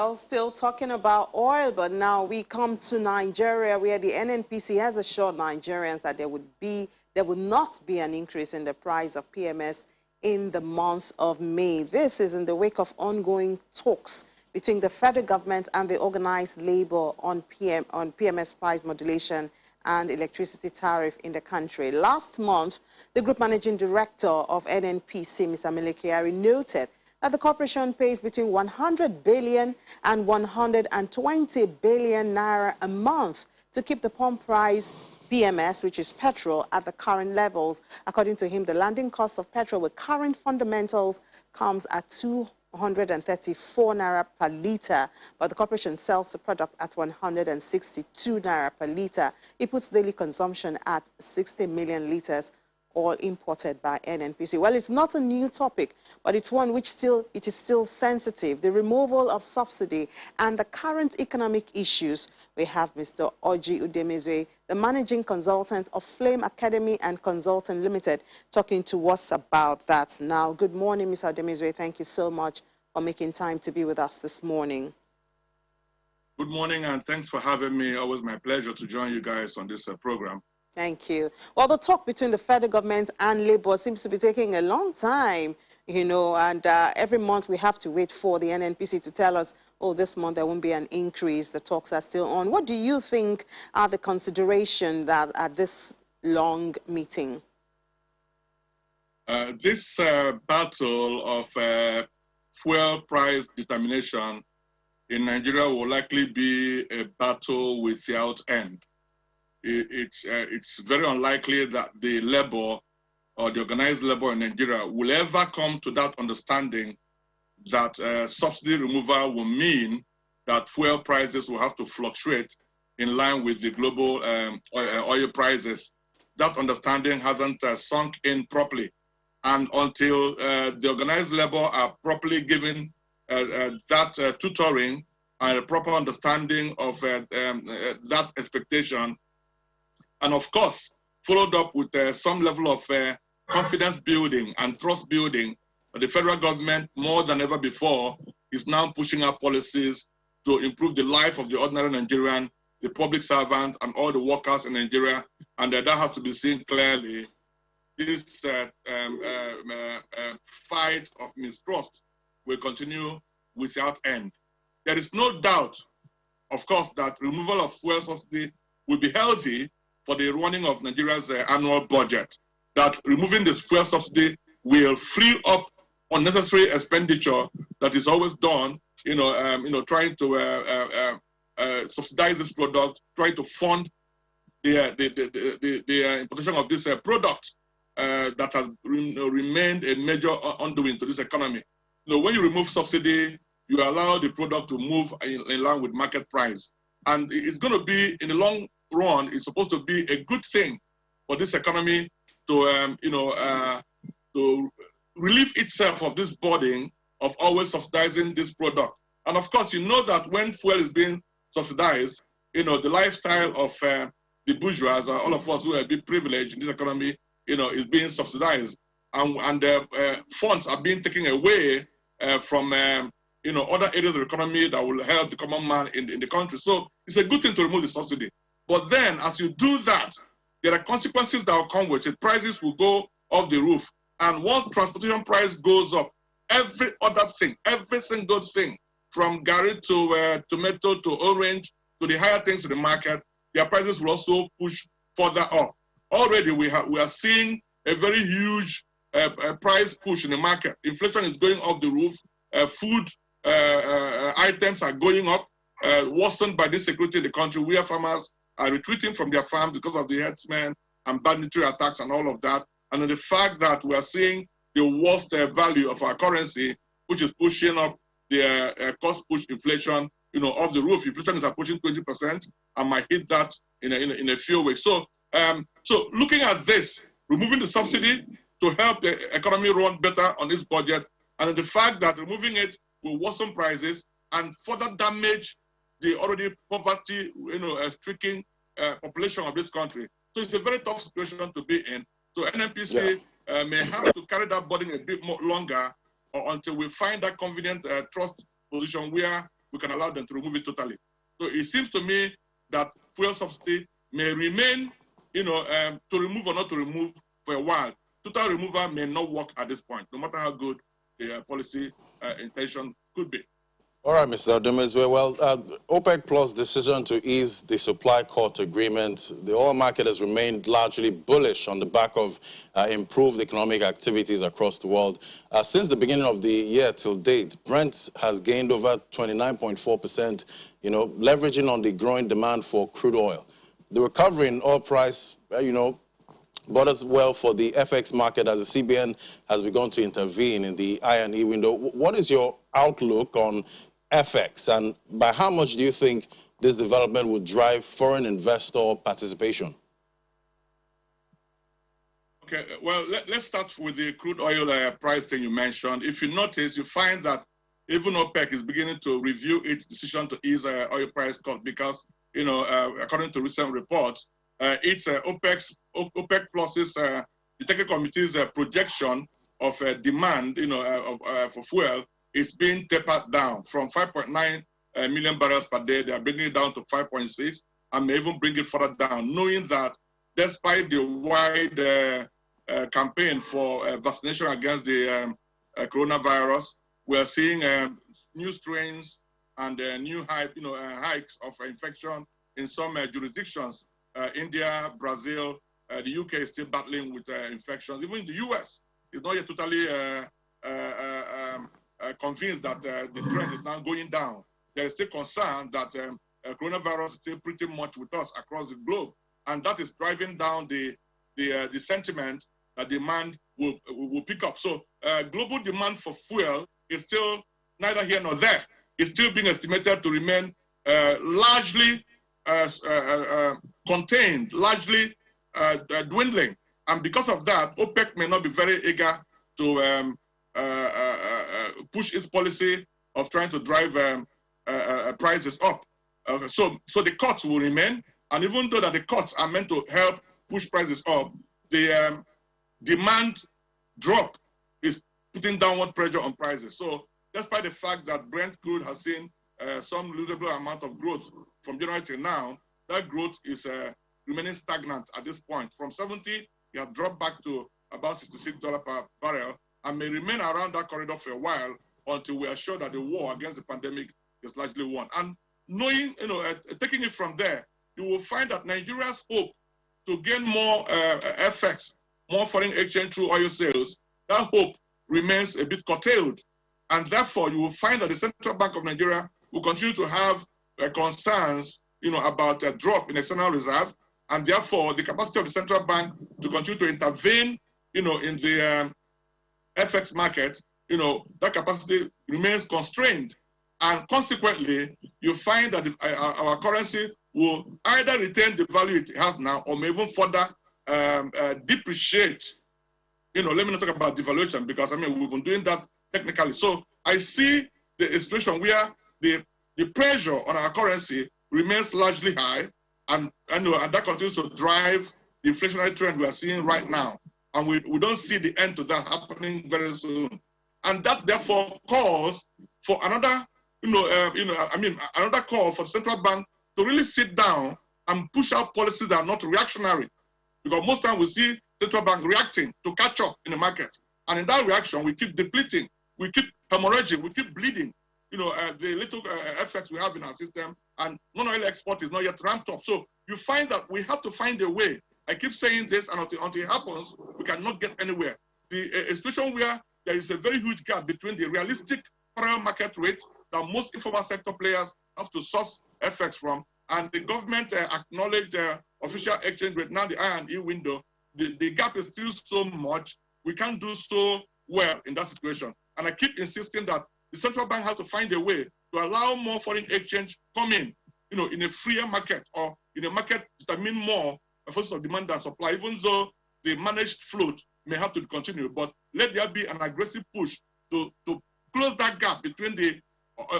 Well, still talking about oil, but now we come to Nigeria, where the NNPC has assured Nigerians that there would not be an increase in the price of PMS in the month of May. This is in the wake of ongoing talks between the federal government and the organized labor on PMS price modulation and electricity tariff in the country. Last month, the group managing director of NNPC, Mr. Melekiari, noted that the corporation pays between 100 billion and 120 billion naira a month to keep the pump price PMS, which is petrol, at the current levels. According to him, the landing cost of petrol with current fundamentals comes at 234 naira per litre, but the corporation sells the product at 162 naira per litre. It puts daily consumption at 60 million litres, all imported by NNPC. Well, it's not a new topic, but it's one which is still sensitive. The removal of subsidy and the current economic issues. We have Mr. Udemezue, the managing consultant of Flame Academy and Consultant Limited, talking to us about that now. Good morning, Mr. Udemezue. Thank you so much for making time to be with us this morning. Good morning, and thanks for having me. Always my pleasure to join you guys on this program. Thank you. Well, the talk between the federal government and Labour seems to be taking a long time, you know, and every month we have to wait for the NNPC to tell us, oh, this month there won't be an increase. The talks are still on. What do you think are the considerations that at this long meeting? This battle of fuel price determination in Nigeria will likely be a battle without end. It's very unlikely that the labor or the organized labor in Nigeria will ever come to that understanding that subsidy removal will mean that fuel prices will have to fluctuate in line with the global oil prices. That understanding hasn't sunk in properly. And until the organized labor are properly given that tutoring and a proper understanding of that expectation, and of course, followed up with some level of confidence building and trust building, the federal government, more than ever before, is now pushing out policies to improve the life of the ordinary Nigerian, the public servant, and all the workers in Nigeria. And that has to be seen clearly. This fight of mistrust will continue without end. There is no doubt, of course, that removal of fuel subsidy will be healthy for the running of Nigeria's annual budget. That removing this fuel subsidy will free up unnecessary expenditure that is always done, trying to subsidize this product, trying to fund the importation of this product that has remained a major undoing to this economy. When you remove subsidy, you allow the product to move in line with market price. And it's going to be, in the long run, it's supposed to be a good thing for this economy to, to relieve itself of this burden of always subsidizing this product. And of course, you know that when fuel is being subsidized, the lifestyle of the bourgeois, all of us who have been privileged in this economy, is being subsidized. And funds are being taken away from, other areas of the economy that will help the common man in the country. So it's a good thing to remove the subsidy. But then, as you do that, there are consequences that will come with it. Prices will go off the roof. And once transportation price goes up, every other thing, every single thing, from garri to tomato to orange to the higher things in the market, their prices will also push further up. Already, we are seeing a very huge price push in the market. Inflation is going off the roof. Food items are going up, worsened by this security in the country, where farmers are retreating from their farms because of the herdsmen and banditry attacks and all of that. And the fact that we are seeing the worst value of our currency, which is pushing up the cost push inflation, off the roof. Inflation is approaching 20% and might hit that in a few weeks. So, so looking at this, removing the subsidy to help the economy run better on this budget, and the fact that removing it will worsen prices and further damage the already poverty-stricken population of this country. So it's a very tough situation to be in. So NNPC may have to carry that burden a bit more longer, or until we find that convenient trust position where we can allow them to remove it totally. So it seems to me that fuel subsidy may remain, to remove or not to remove for a while. Total removal may not work at this point, no matter how good the policy intention could be. All right, Mr. Udemezue. Well, OPEC Plus' decision to ease the supply cut agreement, the oil market has remained largely bullish on the back of improved economic activities across the world. Since the beginning of the year till date, Brent has gained over 29.4%, leveraging on the growing demand for crude oil. The recovery in oil price, bodes well for the FX market as the CBN has begun to intervene in the I&E window. What is your outlook on FX, and by how much do you think this development would drive foreign investor participation? Okay, well, let's start with the crude oil price thing you mentioned. If you notice, you find that even OPEC is beginning to review its decision to ease oil price cut because, according to recent reports, it's OPEC Plus's, the technical committee's projection of demand, for fuel is being tapered down from 5.9 million barrels per day. They are bringing it down to 5.6 and may even bring it further down, knowing that despite the wide campaign for vaccination against the coronavirus, we are seeing new strains and new hikes of infection in some jurisdictions. India, Brazil, the UK is still battling with infections. Even the US is not yet totally convinced that the trend is now going down. There is still concern that coronavirus is still pretty much with us across the globe, and that is driving down the sentiment that demand will pick up. So global demand for fuel is still neither here nor there. It's still being estimated to remain largely contained, largely dwindling, and because of that, OPEC may not be very eager to push its policy of trying to drive prices up. So the cuts will remain, and even though that the cuts are meant to help push prices up, the demand drop is putting downward pressure on prices. So despite the fact that Brent crude has seen some losable amount of growth from January till now, that growth is remaining stagnant at this point. From 70, it has dropped back to about $66 per barrel, and may remain around that corridor for a while until we are sure that the war against the pandemic is largely won. And knowing, taking it from there, you will find that Nigeria's hope to gain more FX, more foreign exchange through oil sales, that hope remains a bit curtailed. And therefore, you will find that the Central Bank of Nigeria will continue to have concerns, about a drop in external reserve, and therefore the capacity of the central bank to continue to intervene, in the FX market, that capacity remains constrained. And consequently, you find that our currency will either retain the value it has now or may even further depreciate. Let me not talk about devaluation because, we've been doing that technically. So I see the situation where the pressure on our currency remains largely high, and that continues to drive the inflationary trend we are seeing right now. And we don't see the end to that happening very soon. And that therefore calls for another, another call for the central bank to really sit down and push out policies that are not reactionary. Because most times we see central bank reacting to catch up in the market. And in that reaction, we keep depleting, we keep hemorrhaging, we keep bleeding. The little effects we have in our system, and non-oil export is not yet ramped up. So you find that we have to find a way. I keep saying this, and until it happens, we cannot get anywhere. A situation where there is a very huge gap between the realistic parallel market rate that most informal sector players have to source FX from, and the government acknowledged official exchange rate, now the I&E window. The gap is still so much, we can't do so well in that situation. And I keep insisting that the central bank has to find a way to allow more foreign exchange come in, in a freer market or in a market that mean more forces of demand and supply, even though the managed float may have to continue. But let there be an aggressive push to close that gap between the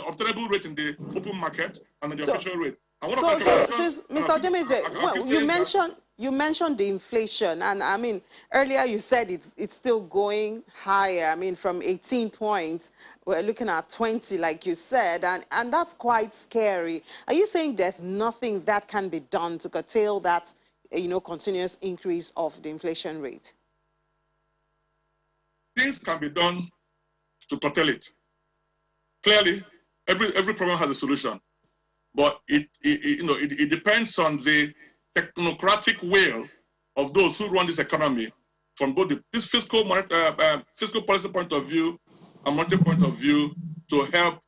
obtainable rate in the open market and the official rate. Mr. Udemezue, well, you mentioned You mentioned the inflation, and I mean, earlier you said it's still going higher. I mean, from 18 points, we're looking at 20, like you said, and that's quite scary. Are you saying there's nothing that can be done to curtail that, continuous increase of the inflation rate? Things can be done to curtail it. Clearly, every problem has a solution, but it depends on the technocratic will of those who run this economy from both this fiscal policy point of view and monetary point of view to help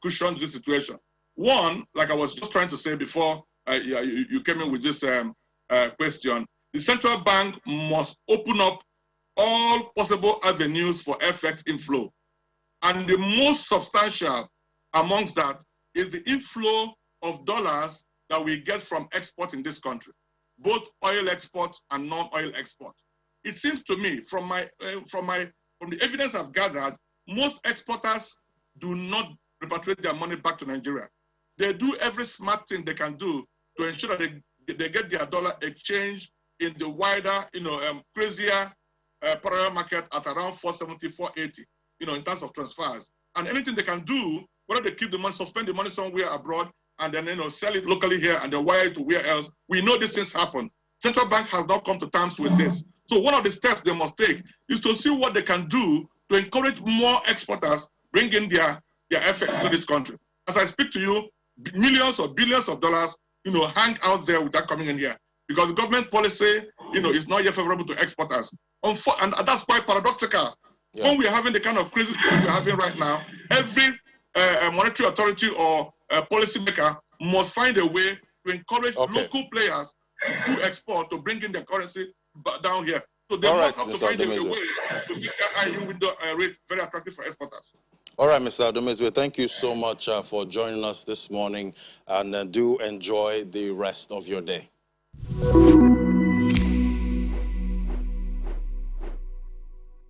cushion this situation. One, like I was just trying to say before you came in with this question, the central bank must open up all possible avenues for FX inflow. And the most substantial amongst that is the inflow of dollars that we get from export in this country, both oil export and non-oil export. It seems to me, from the evidence I've gathered, most exporters do not repatriate their money back to Nigeria. They do every smart thing they can do to ensure that they get their dollar exchange in the wider, crazier parallel market at around 470, 480, in terms of transfers. And anything they can do, whether they keep the money, suspend the money somewhere abroad, and then sell it locally here and then wire it to where else. We know these things happen. Central bank has not come to terms with this. So one of the steps they must take is to see what they can do to encourage more exporters bring in their FX to this country. As I speak to you, millions or billions of dollars, hang out there without coming in here because the government policy, is not yet favorable to exporters. And that's quite paradoxical. Yes. When we're having the kind of crazy things we're having right now, every monetary authority or policy maker must find a way to encourage local players who export to bring in their currency down here. So they must have to find a way to make that high window rate very attractive for exporters. All right, Mr. Udemezue, thank you so much for joining us this morning, and do enjoy the rest of your day.